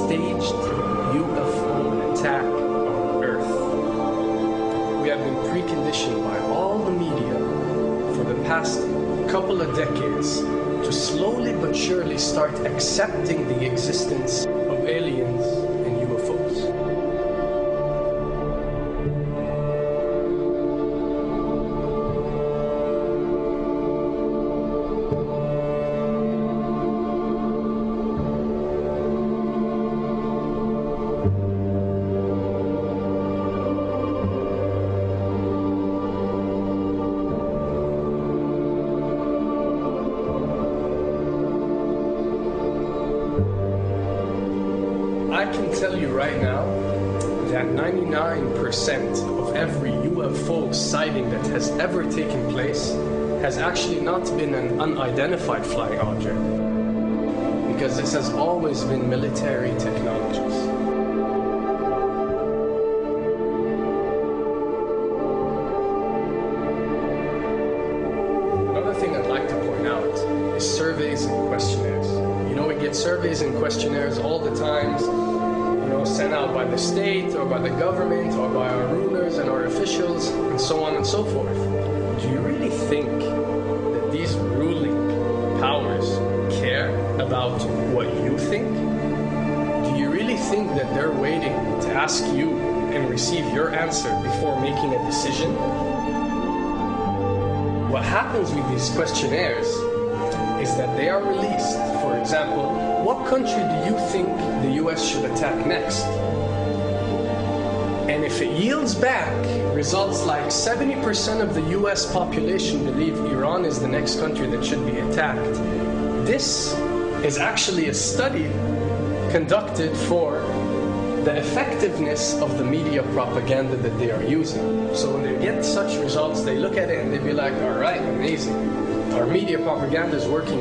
staged UFO attack on Earth. We have been preconditioned by all the media for the past couple of decades to slowly but surely start accepting the existence of aliens and UFOs. I can tell you right now that 99% of every UFO sighting that has ever taken place has actually not been an unidentified flying object, because this has always been military technologies. Another thing I'd like to point out is surveys and questionnaires. You know, we get surveys and questionnaires all the time, sent out by the state or by the government or by our rulers and our officials and so on and so forth. Do you really think that these ruling powers care about what you think? Do you really think that they're waiting to ask you and receive your answer before making a decision? What happens with these questionnaires is that they are released. For example, what country do you think the US should attack next? And if it yields back results like 70% of the US population believe Iran is the next country that should be attacked, this is actually a study conducted for the effectiveness of the media propaganda that they are using. So when they get such results, they look at it and they be like, all right, amazing. Our media propaganda is working.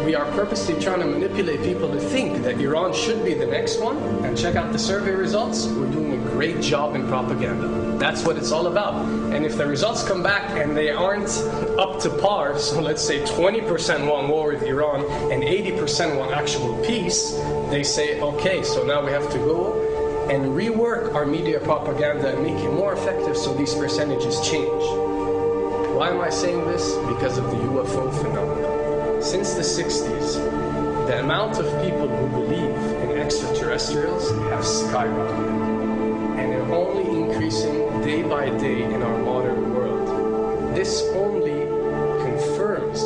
We are purposely trying to manipulate people to think that Iran should be the next one. And check out the survey results. We're doing a great job in propaganda. That's what it's all about. And if the results come back and they aren't up to par, so let's say 20% want war with Iran and 80% want actual peace, they say, okay, so now we have to go and rework our media propaganda and make it more effective so these percentages change. Why am I saying this? Because of the UFO phenomenon. Since the 60s, the amount of people who believe in extraterrestrials have skyrocketed, and they're only increasing day by day in our modern world. This only confirms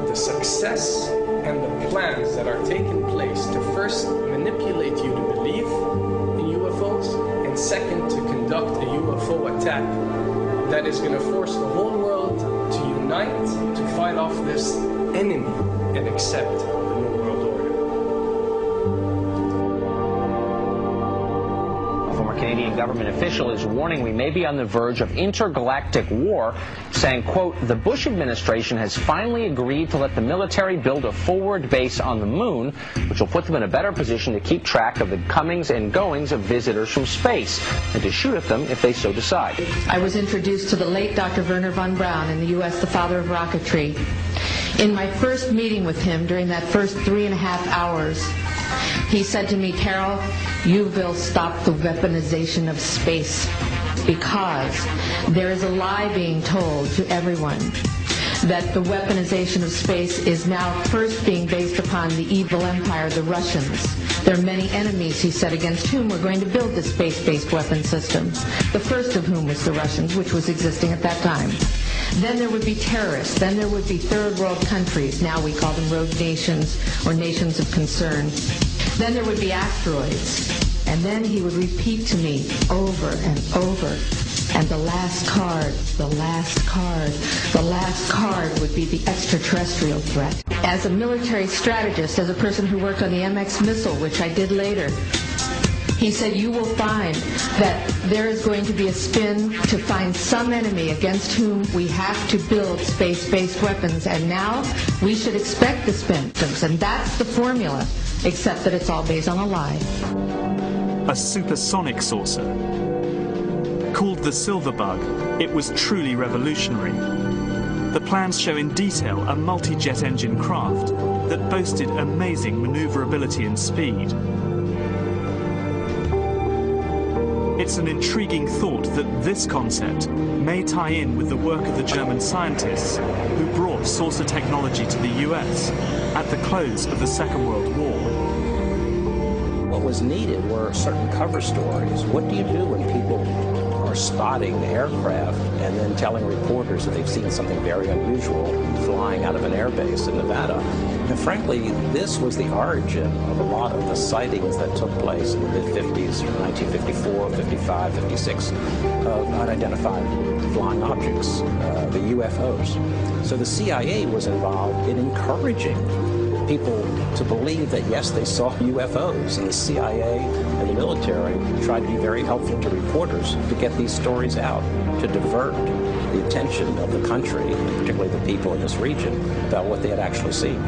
the success and the plans that are taking place to first manipulate you to believe in UFOs, and second, to conduct a UFO attack that is going to force the whole world to unite to fight off this enemy and accept the New World Order. A former Canadian government official is warning we may be on the verge of intergalactic war, saying, quote, the Bush administration has finally agreed to let the military build a forward base on the moon, which will put them in a better position to keep track of the comings and goings of visitors from space, and to shoot at them if they so decide. I was introduced to the late Dr. Wernher von Braun, in the U.S., the father of rocketry. In my first meeting with him, during that first 3.5 hours, he said to me, Carol, you will stop the weaponization of space, because there is a lie being told to everyone that the weaponization of space is now first being based upon the evil empire, the Russians. There are many enemies, he said, against whom we're going to build this space-based weapon system. The first of whom was the Russians, which was existing at that time. Then there would be terrorists. Then there would be third world countries. Now we call them rogue nations or nations of concern. Then there would be asteroids. And then he would repeat to me over and over, and the last card, the last card, the last card would be the extraterrestrial threat. As a military strategist, as a person who worked on the MX missile, which I did later, he said, you will find that there is going to be a spin to find some enemy against whom we have to build space-based weapons, and now we should expect the spin. And that's the formula, except that it's all based on a lie. A supersonic saucer. Called the Silver Bug, it was truly revolutionary. The plans show in detail a multi-jet engine craft that boasted amazing maneuverability and speed. It's an intriguing thought that this concept may tie in with the work of the German scientists who brought saucer technology to the US at the close of the Second World War. What was needed were certain cover stories. What do you do when people are spotting aircraft and then telling reporters that they've seen something very unusual flying out of an airbase in Nevada? And frankly, this was the origin of a lot of the sightings that took place in the mid-50s, 1954, 55, 56, of unidentified flying objects, the UFOs. So the CIA was involved in encouraging people to believe that, yes, they saw UFOs, and the CIA and the military tried to be very helpful to reporters to get these stories out, to divert the attention of the country, and particularly the people in this region, about what they had actually seen.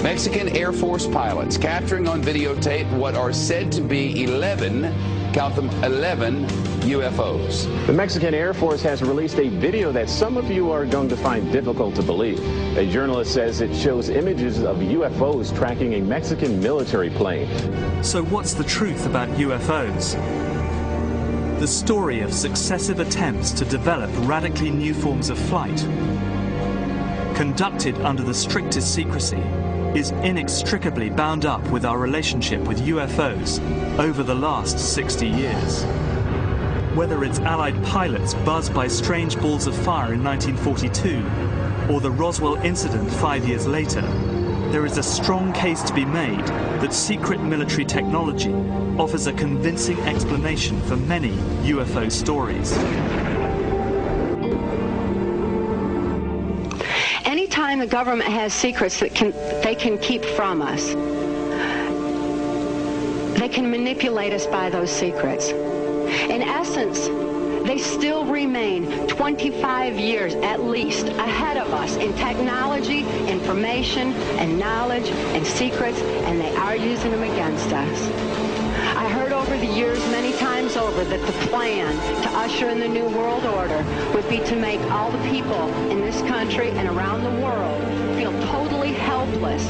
Mexican Air Force pilots capturing on videotape what are said to be 11, count them, 11 UFOs. The Mexican Air Force has released a video that some of you are going to find difficult to believe. A journalist says it shows images of UFOs tracking a Mexican military plane. So what's the truth about UFOs? The story of successive attempts to develop radically new forms of flight, conducted under the strictest secrecy, is inextricably bound up with our relationship with UFOs over the last 60 years. Whether it's Allied pilots buzzed by strange balls of fire in 1942 or the Roswell incident 5 years later, there is a strong case to be made that secret military technology offers a convincing explanation for many UFO stories. Anytime the government has secrets that they can keep from us, they can manipulate us by those secrets. In essence, they still remain 25 years at least ahead of us in technology, information, and knowledge, and secrets, and they are using them against us. I heard over the years many times over that the plan to usher in the New World Order would be to make all the people in this country and around the world feel totally helpless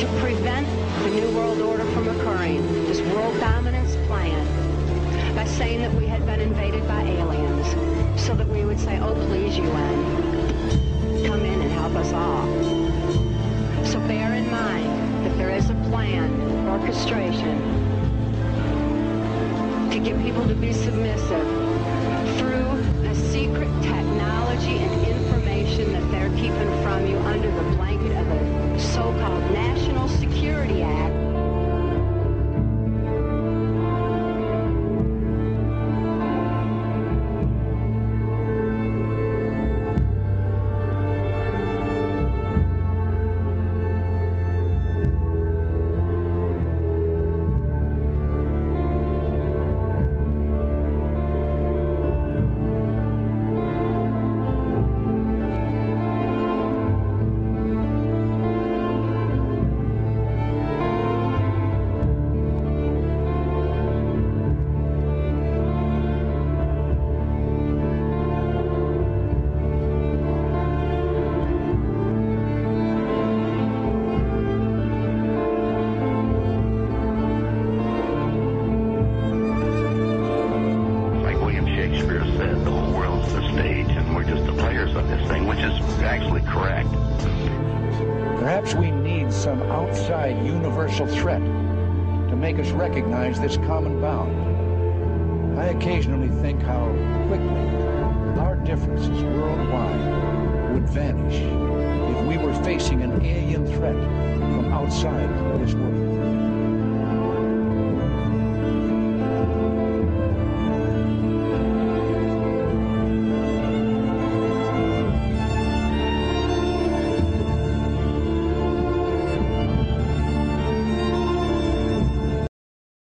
to prevent the New World Order from occurring, this world dominance plan, by saying that we had been invaded by aliens, so that we would say, oh, please, UN, come in and help us all. So bear in mind that there is a planned orchestration to get people to be submissive through a secret technology and information that they're keeping from you under the blanket of the so-called National Security Act. Perhaps we need some outside universal threat to make us recognize this common bound. I occasionally think how quickly our differences worldwide would vanish if we were facing an alien threat from outside this world.